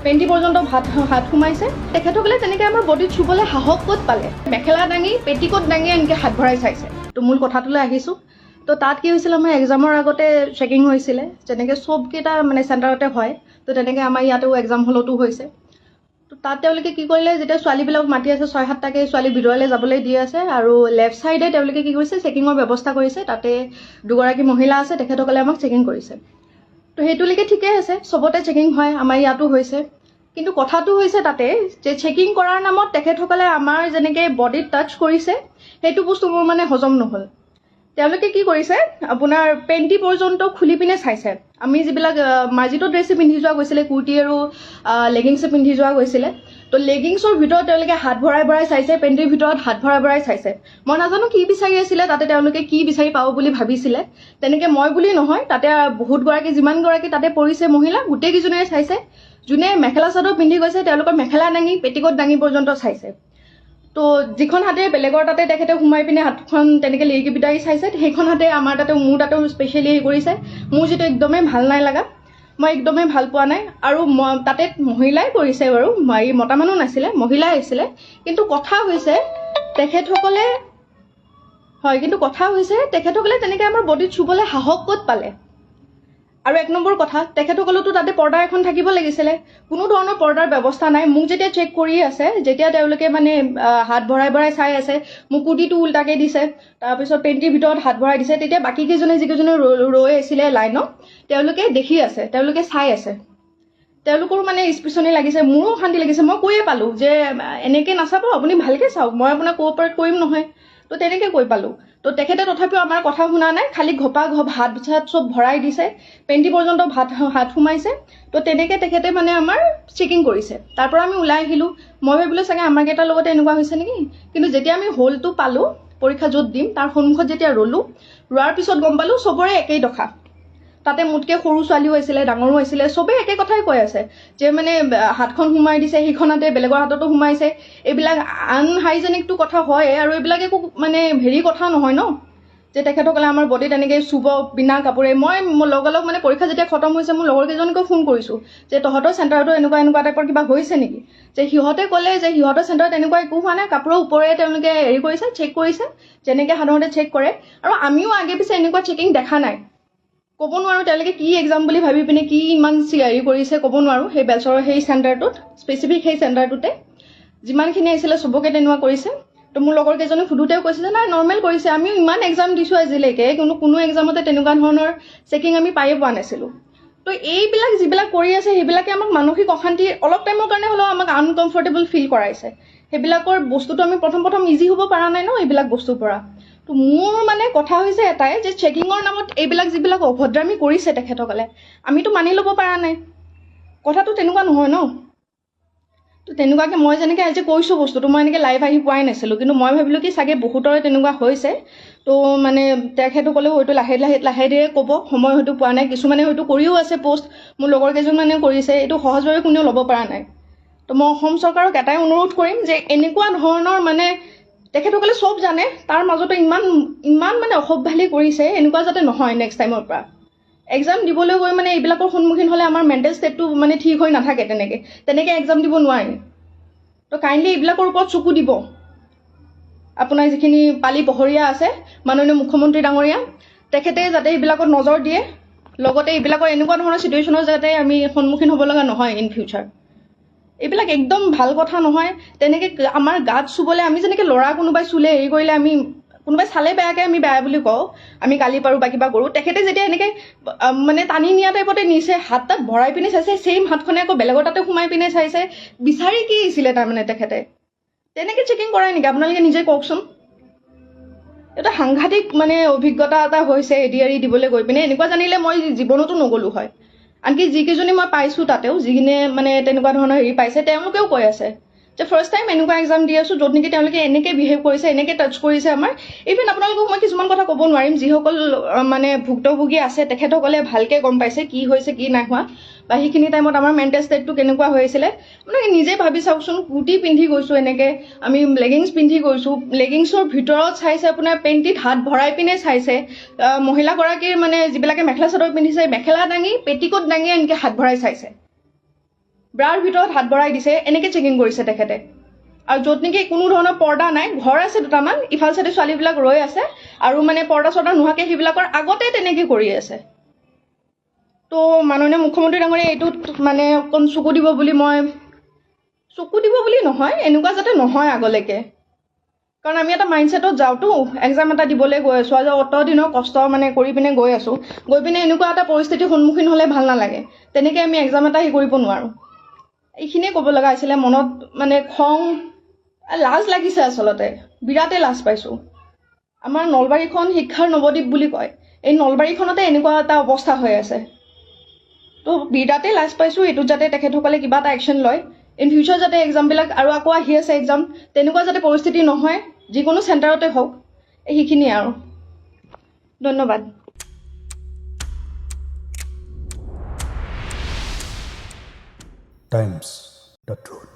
পেণ্টি পৰ্যন্ত হাত সোমাইছে। তেখেতসকলে তেনেকৈ আমাৰ বডিত চুবলৈ সাহস ক'ত পালে? মেখেলা দাঙি পেটিকোট দাঙি এনেকৈ হাত ভৰাই চাইছে। তো মূল কথাটোলৈ আহিছোঁ। তো তাত কি হৈছিলে, আমাৰ এক্সামৰ আগতে চেকিং হৈছিলে, যেনেকৈ চবকেইটা মানে চেণ্টাৰতে হয়। তো তেনেকৈ আমাৰ ইয়াতেও এক্সাম হলতো হৈছে। তো তাত তেওঁলোকে কি কৰিলে, যেতিয়া ছোৱালীবিলাক মাতি আছে 6-7টাকৈ ছোৱালী ভিতৰলৈ যাবলৈ দি আছে, আৰু লেফ্ট ছাইডে তেওঁলোকে কি কৰিছে, চেকিঙৰ ব্যৱস্থা কৰিছে। তাতে দুগৰাকী মহিলা আছে, তেখেতসকলে আমাক চেকিং কৰিছে। তো সেইটোলৈকে ঠিকে আছে, চবতে চেকিং হয়, আমাৰ ইয়াতো হৈছে। কিন্তু কথাটো হৈছে তাতে যে চেকিং কৰাৰ নামত তেখেতসকলে আমাৰ যেনেকৈ বডিত টাচ কৰিছে, সেইটো বস্তু মোৰ মানে হজম নহ'ল। তেওঁলোকে কি কৰিছে, আপোনাৰ পেণ্টি পৰ্যন্ত খুলি পিনে চাইছে। আমি যিবিলাক মাৰ্জিত ড্ৰেছে পিন্ধি যোৱা গৈছিলে, কুৰ্তি আৰু লেগিংছে পিন্ধি যোৱা গৈছিলে, তো লেগিংছৰ ভিতৰত তেওঁলোকে হাত ভৰাই ভৰাই চাইছে, পেণ্টিৰ ভিতৰত হাত ভৰাই ভৰাই চাইছে। মই নাজানো কি বিচাৰি আছিলে তাতে, তেওঁলোকে কি বিচাৰি পাব বুলি ভাবিছিলে। তেনেকৈ মই বুলি নহয়, তাতে বহুতগৰাকী যিমানগৰাকী তাতে পৰিছে মহিলা, গোটেইকেইজনীয়ে চাইছে। যোনে মেখেলা চাদৰ পিন্ধি গৈছে তেওঁলোকৰ মেখেলা দাঙি পেটিকোট দাঙি পৰ্যন্ত চাইছে। তো যিখন হাতে বেলেগৰ তাতে তেখেতে সোমাই পিনে হাতখন তেনেকৈ লিৰিকি বিটাৰি চাইছে, সেইখন হাতে আমাৰ তাতে মোৰ তাতেও স্পেচিয়েলি হেৰি কৰিছে। মোৰ যিটো একদমেই ভাল নাই লগা, মই একদমেই ভাল পোৱা নাই। আৰু তাতে মহিলাই কৰিছে বাৰু, মতা মানুহ নাছিলে, মহিলাই আহিছিলে। কিন্তু কথা হৈছে তেখেতসকলে তেনেকৈ আমাৰ বডিত চুবলৈ সাহস ক'ত পালে? আৰু এক নম্বৰ কথা, তেখেতসকলেতো তাতে পৰ্দা এখন থাকিব লাগিছিলে, কোনো ধৰণৰ পৰ্দাৰ ব্যৱস্থা নাই। মোক যেতিয়া চেক কৰি আছে, যেতিয়া তেওঁলোকে মানে হাত ভৰাই ভৰাই চাই আছে, মোক কুৰ্তিটো উল্টাকৈ দিছে, তাৰপিছত পেণ্টিৰ ভিতৰত হাত ভৰাই দিছে, তেতিয়া বাকীকেইজনে যিকেইজনে ৰৈ আছিলে লাইনত, তেওঁলোকে দেখি আছে, তেওঁলোকে চাই আছে। তেওঁলোকৰো মানে স্পেচনি লাগিছে, মোৰো অশান্তি লাগিছে। মই কৈয়ে পালোঁ যে এনেকৈ নাচাব, আপুনি ভালকৈ চাওক, মই আপোনাক কোঅপাৰেট কৰিম নহয়। তো তেনেকৈ কৈ পালোঁ। তো তেখেতে তথাপিও আমাৰ কথা শুনা নাই, খালি ঘপা হাত চাত চব ভৰাই দিছে, পেণ্টি পৰ্যন্ত হাত সোমাইছে। তো তেনেকৈ তেখেতে মানে আমাৰ চেকিং কৰিছে। তাৰ পৰা আমি ওলাই আহিলোঁ। মই ভাবিলোঁ চাগে আমাৰ কেইটাৰ লগতে এনেকুৱা হৈছে নেকি। কিন্তু যেতিয়া আমি হলটো পালোঁ, পৰীক্ষা য'ত দিম তাৰ সন্মুখত যেতিয়া ৰ'লোঁ, ৰোৱাৰ পিছত গম পালোঁ চবৰে একেই দশা। তাতে মোতকৈ সৰু ছোৱালীও আছিলে, ডাঙৰো আছিলে, চবেই একে কথাই কৈ আছে যে মানে হাতখন সোমাই দিছে, সেইখন হাতে বেলেগৰ হাততো সোমাইছে। এইবিলাক আনহাইজেনিকটো কথা হয়, আৰু এইবিলাক একো মানে হেৰি কথা নহয় ন, যে তেখেতসকলে আমাৰ বডিত এনেকৈ চুব বিনা কাপোৰে। মই লগালগ মানে পৰীক্ষা যেতিয়া খতম হৈছে, মোৰ লগৰ কেইজনীকো ফোন কৰিছোঁ যে তহঁতৰ চেণ্টাৰতো এনেকুৱা টাইপৰ কিবা হৈছে নেকি। যে সিহঁতে ক'লে যে সিহঁতৰ চেণ্টাৰত এনেকুৱা একো হোৱা নাই, কাপোৰৰ ওপৰে তেওঁলোকে হেৰি কৰিছে, চেক কৰিছে, যেনেকৈ সাধাৰণতে চেক কৰে। আৰু আমিও আগে পিছে এনেকুৱা চেকিং দেখা নাই। ক'ব নোৱাৰোঁ তেওঁলোকে কি এক্সাম বুলি ভাবি পিনে কি ইমান হেৰি কৰিছে, ক'ব নোৱাৰোঁ। সেই বেলচৰৰ সেই চেণ্টাৰটোত, স্পেচিফিক সেই চেণ্টাৰটোতে যিমানখিনি আহিছিলে চবকে তেনেকুৱা কৰিছে। তো মোৰ লগৰ কেইজনে সুধোতেও কৈছে যে নাই, নৰ্মেল কৰিছে, আমিও ইমান এক্সাম দিছোঁ আজিলৈকে, কোনো এক্সামতে তেনেকুৱা ধৰণৰ চেকিং আমি পায়ে পোৱা নাছিলোঁ। তো এইবিলাক যিবিলাক কৰি আছে, সেইবিলাকে আমাক মানসিক অশান্তি অলপ টাইমৰ কাৰণে হ'লেও আমাক আনকমফৰ্টেবল ফিল কৰাইছে। সেইবিলাকৰ বস্তুটো আমি প্ৰথম ইজি হ'ব পৰা নাই ন এইবিলাক বস্তুৰ পৰা। তো মোৰ মানে কথা হৈছে এটাই যে চেকিঙৰ নামত এইবিলাক যিবিলাক অভদ্ৰামী কৰিছে তেখেতসকলে, আমিতো মানি ল'ব পৰা নাই। কথাটো তেনেকুৱা নহয় ন। তো তেনেকুৱাকৈ মই যেনেকৈ আজি কৈছোঁ বস্তুটো, মই এনেকৈ লাইভ আহি পোৱাই নাছিলোঁ। কিন্তু মই ভাবিলোঁ কি চাগে বহুতৰে তেনেকুৱা হৈছে। তো মানে তেখেতসকলেও হয়তো লাহে ধীৰে ক'ব, সময় হয়তো পোৱা নাই। কিছুমানে হয়তো কৰিও আছে পোষ্ট, মোৰ লগৰ কেইজনমানেও কৰিছে, এইটো সহজভাৱে কোনেও ল'ব পৰা নাই। তো মই অসম চৰকাৰক এটাই অনুৰোধ কৰিম যে এনেকুৱা ধৰণৰ মানে তেখেতসকলে চব জানে, তাৰ মাজতে ইমান মানে অসভ্যালি কৰিছে, এনেকুৱা যাতে নহয় নেক্সট টাইমৰ পৰা। এক্সাম দিবলৈ গৈ মানে এইবিলাকৰ সন্মুখীন হ'লে আমাৰ মেণ্টেল ষ্টেটটো মানে ঠিক হৈ নাথাকে। তেনেকৈ এক্সাম দিব নোৱাৰি। তো কাইণ্ডলি এইবিলাকৰ ওপৰত চকু দিব। আপোনাৰ যিখিনি পালি পহৰীয়া আছে, মাননীয় মুখ্যমন্ত্ৰী ডাঙৰীয়া, তেখেতে যাতে এইবিলাকত নজৰ দিয়ে, লগতে এইবিলাকৰ এনেকুৱা ধৰণৰ চিটুৱেশ্যনৰ যাতে আমি সন্মুখীন হ'ব লগা নহয় ইন ফিউচাৰ। এইবিলাক একদম ভাল কথা নহয়। তেনেকৈ আমাৰ গাত চুবলৈ, আমি যেনেকৈ ল'ৰা কোনোবাই চুলে হেৰি কৰিলে, আমি কোনোবাই চালে বেয়াকৈ আমি বেয়া বুলি কওঁ, আমি গালি পাৰোঁ বা কিবা কৰোঁ। তেখেতে যেতিয়া এনেকৈ মানে টানি নিয়া টাইপতে নিছে, হাত তাত ভৰাই পিনে চাইছে, ছেইম হাতখনে আকৌ বেলেগৰ তাতে সোমাই পিনে চাইছে, বিচাৰি কি আহিছিলে তাৰমানে তেখেতে। তেনেকৈ চেকিং কৰাই নেকি আপোনালোকে নিজে কওকচোন। এটা সাংঘাতিক মানে অভিজ্ঞতা এটা হৈছে এডিআৰই দিবলৈ গৈ পিনে। এনেকুৱা জানিলে মই জীৱনতো নগ'লোঁ হয়। আনকি যিকেইজনী মই পাইছোঁ তাতেও, যিখিনিয়ে মানে তেনেকুৱা ধৰণৰ হেৰি পাইছে, তেওঁলোকেও কৈ আছে যে ফাৰ্ষ্ট টাইম এনেকুৱা এক্সাম দি আছোঁ য'ত নেকি তেওঁলোকে এনেকৈ বিহেভ কৰিছে, এনেকৈ টাচ কৰিছে আমাৰ। ইভেন আপোনালোকক মই কিছুমান কথা ক'ব নোৱাৰিম, যিসকল মানে ভুক্তভোগী আছে তেখেতসকলে ভালকৈ গম পাইছে কি হৈছে কি নাই হোৱা, বা সেইখিনি টাইমত আমাৰ মেণ্টেল ষ্টেটটো কেনেকুৱা হৈ আছিলে। আপোনালোকে নিজে ভাবি চাওকচোন। কুৰ্তি পিন্ধি গৈছোঁ, এনেকৈ আমি লেগিংছ পিন্ধি গৈছোঁ, লেগিংছৰ ভিতৰত চাইছে আপোনাৰ পেণ্টিত হাত ভৰাই পিনে চাইছে। মহিলাগৰাকীৰ মানে যিবিলাকে মেখেলা চাদৰ পিন্ধিছে, মেখেলা দাঙি পেটিকোট দাঙি এনেকৈ হাত ভৰাই চাইছে। ব্ৰাৰ ভিতৰত হাত ভৰাই দিছে, এনেকৈ চেকিং কৰিছে তেখেতে। আৰু য'ত নেকি কোনো ধৰণৰ পৰ্দা নাই, ঘৰ আছে দুটামান, ইফাল চাইডে ছোৱালীবিলাক ৰৈ আছে আৰু মানে পৰ্দা চৰ্দা নোহোৱাকৈ সেইবিলাকৰ আগতে তেনেকৈ কৰি আছে। তো মাননীয় মুখ্যমন্ত্ৰী ডাঙৰীয়া এইটোত মানে অকণ চকু দিব বুলি নহয়, এনেকুৱা যাতে নহয় আগলৈকে। কাৰণ আমি এটা মাইণ্ডছেটত যাওঁতো, এক্সাম এটা দিবলৈ গৈ আছোঁ, আজি অত দিনৰ কষ্ট মানে কৰি পিনে গৈ আছোঁ, গৈ পিনে এনেকুৱা এটা পৰিস্থিতিৰ সন্মুখীন হ'লে ভাল নালাগে। তেনেকৈ আমি এক্সাম এটা কৰিব নোৱাৰোঁ। এইখিনিয়ে ক'ব লগা হৈছিলে। মনত মানে খং, লাজ লাগিছে, আচলতে বিৰাটেই লাজ পাইছোঁ। আমাৰ নলবাৰীখন শিক্ষাৰ নৱদ্বীপ বুলি কয়, এই নলবাৰীখনতে এনেকুৱা এটা অৱস্থা হৈ আছে। তো বিৰাটেই লাজ পাইছোঁ। এইটোত যাতে তেখেতসকলে কিবা এটা একশ্যন লয়, ইন ফিউচাৰ যাতে এক্সামবিলাক আৰু আকৌ আহি আছে এক্সাম, তেনেকুৱা যাতে পৰিস্থিতি নহয়, যিকোনো চেণ্টাৰতে হওক। সেইখিনিয়ে আৰু। ধন্যবাদ। Times, the truth.